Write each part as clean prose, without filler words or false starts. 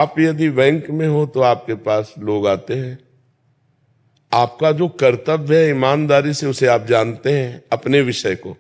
आप यदि बैंक में हो तो आपके पास लोग आते हैं, आपका जो कर्तव्य है ईमानदारी से उसे आप जानते हैं। अपने विषय को,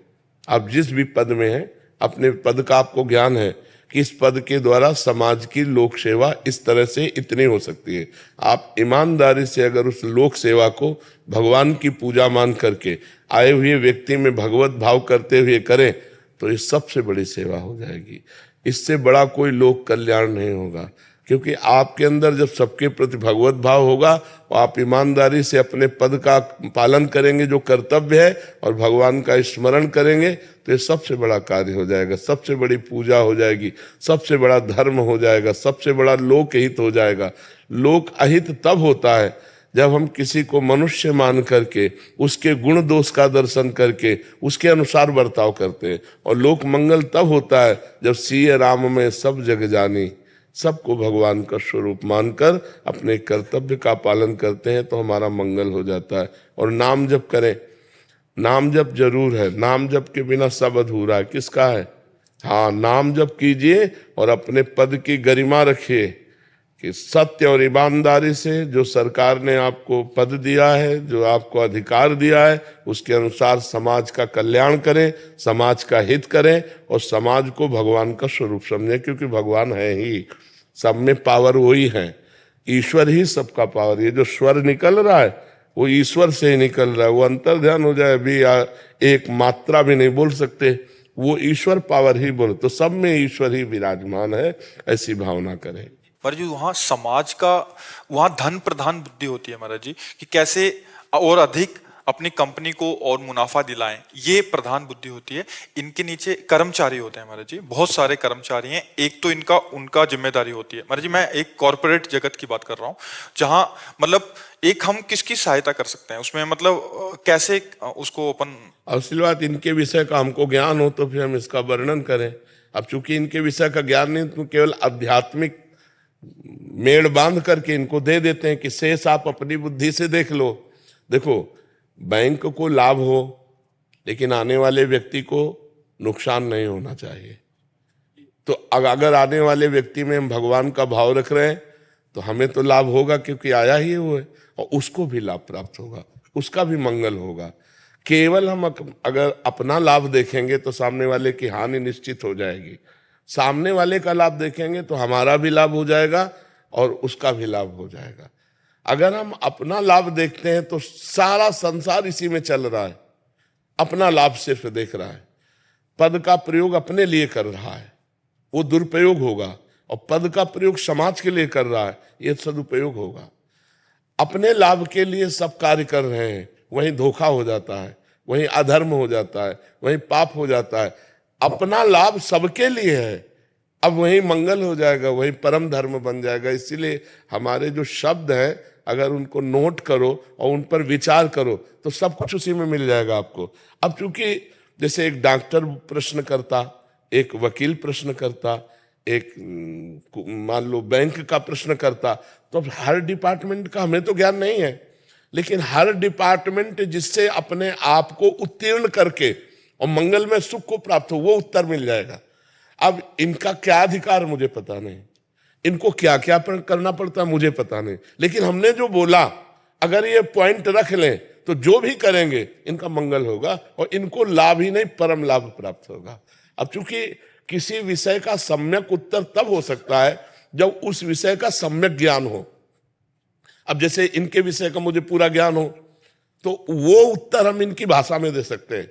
आप जिस भी पद में हैं, अपने पद का आपको ज्ञान है कि इस पद के द्वारा समाज की लोक सेवा इस तरह से इतनी हो सकती है। आप ईमानदारी से अगर उस लोक सेवा को भगवान की पूजा मान करके आए हुए व्यक्ति में भगवत भाव करते हुए करें तो ये सबसे बड़ी सेवा हो जाएगी। इससे बड़ा कोई लोक कल्याण नहीं होगा, क्योंकि आपके अंदर जब सबके प्रति भगवत भाव होगा और आप ईमानदारी से अपने पद का पालन करेंगे जो कर्तव्य है और भगवान का स्मरण करेंगे तो ये सबसे बड़ा कार्य हो जाएगा, सबसे बड़ी पूजा हो जाएगी, सबसे बड़ा धर्म हो जाएगा, सबसे बड़ा लोक हित हो जाएगा। लोक अहित तब होता है जब हम किसी को मनुष्य मान करके उसके गुण दोष का दर्शन करके उसके अनुसार बर्ताव करते हैं, और लोक मंगल तब होता है जब सिय राम में सब जग जानी, सबको भगवान का स्वरूप मानकर अपने कर्तव्य का पालन करते हैं तो हमारा मंगल हो जाता है। और नाम जप करें, नाम जप जरूर है, नाम जप के बिना सब अधूरा है। किसका है? हाँ, नाम जप कीजिए और अपने पद की गरिमा रखिए कि सत्य और ईमानदारी से जो सरकार ने आपको पद दिया है, जो आपको अधिकार दिया है, उसके अनुसार समाज का कल्याण करें, समाज का हित करें और समाज को भगवान का स्वरूप समझें, क्योंकि भगवान है ही, सब में पावर वही है, ईश्वर ही सबका पावर। ये जो स्वर निकल रहा है वो ईश्वर से ही निकल रहा है। वो अंतर ध्यान हो जाए, अभी एक मात्रा भी नहीं बोल सकते, वो ईश्वर पावर ही बोले, तो सब में ईश्वर ही विराजमान है, ऐसी भावना करें। पर जो वहाँ समाज का, वहाँ धन प्रधान बुद्धि होती है महाराज जी, कि कैसे और अधिक अपनी कंपनी को और मुनाफा दिलाएं, ये प्रधान बुद्धि होती है। इनके नीचे कर्मचारी होते हैं महाराज जी, बहुत सारे कर्मचारी हैं। एक तो इनका उनका जिम्मेदारी होती है महाराज जी। मैं एक कॉर्पोरेट जगत की बात कर रहा हूँ, जहाँ मतलब एक हम किसकी सहायता कर सकते हैं उसमें, मतलब कैसे उसको अपन। असली बात, इनके विषय का हमको ज्ञान हो तो फिर हम इसका वर्णन करें। अब चूंकि इनके विषय का ज्ञान नहीं तो केवल आध्यात्मिक मेड़ बांध करके इनको दे देते हैं कि शेष आप अपनी बुद्धि से देख लो। देखो, बैंक को लाभ हो लेकिन आने वाले व्यक्ति को नुकसान नहीं होना चाहिए। तो अगर आने वाले व्यक्ति में हम भगवान का भाव रख रहे हैं तो हमें तो लाभ होगा, क्योंकि आया ही वो है, और उसको भी लाभ प्राप्त होगा, उसका भी मंगल होगा। केवल हम अगर अपना लाभ देखेंगे तो सामने वाले की हानि निश्चित हो जाएगी। सामने वाले का लाभ देखेंगे तो हमारा भी लाभ हो जाएगा और उसका भी लाभ हो जाएगा। अगर हम अपना लाभ देखते हैं तो सारा संसार इसी में चल रहा है, अपना लाभ सिर्फ देख रहा है, पद का प्रयोग अपने लिए कर रहा है, वो दुरुपयोग होगा, और पद का प्रयोग समाज के लिए कर रहा है, ये सदुपयोग होगा। अपने लाभ के लिए सब कार्य कर रहे हैं, वहीं धोखा हो जाता है, वहीं अधर्म हो जाता है, वहीं पाप हो जाता है। अपना लाभ सबके लिए है, अब वही मंगल हो जाएगा, वही परम धर्म बन जाएगा। इसीलिए हमारे जो शब्द हैं अगर उनको नोट करो और उन पर विचार करो तो सब कुछ उसी में मिल जाएगा आपको। अब चूंकि जैसे एक डॉक्टर प्रश्न करता, एक वकील प्रश्न करता, एक मान लो बैंक का प्रश्न करता, तो हर डिपार्टमेंट का हमें तो ज्ञान नहीं है, लेकिन हर डिपार्टमेंट जिससे अपने आप को उत्तीर्ण करके और मंगल में सुख को प्राप्त हो वो उत्तर मिल जाएगा। अब इनका क्या अधिकार मुझे पता नहीं, इनको क्या क्या करना पड़ता है मुझे पता नहीं, लेकिन हमने जो बोला अगर ये पॉइंट रख लें तो जो भी करेंगे इनका मंगल होगा और इनको लाभ ही नहीं परम लाभ प्राप्त होगा। अब चूंकि किसी विषय का सम्यक उत्तर तब हो सकता है जब उस विषय का सम्यक ज्ञान हो। अब जैसे इनके विषय का मुझे पूरा ज्ञान हो तो वो उत्तर हम इनकी भाषा में दे सकते हैं।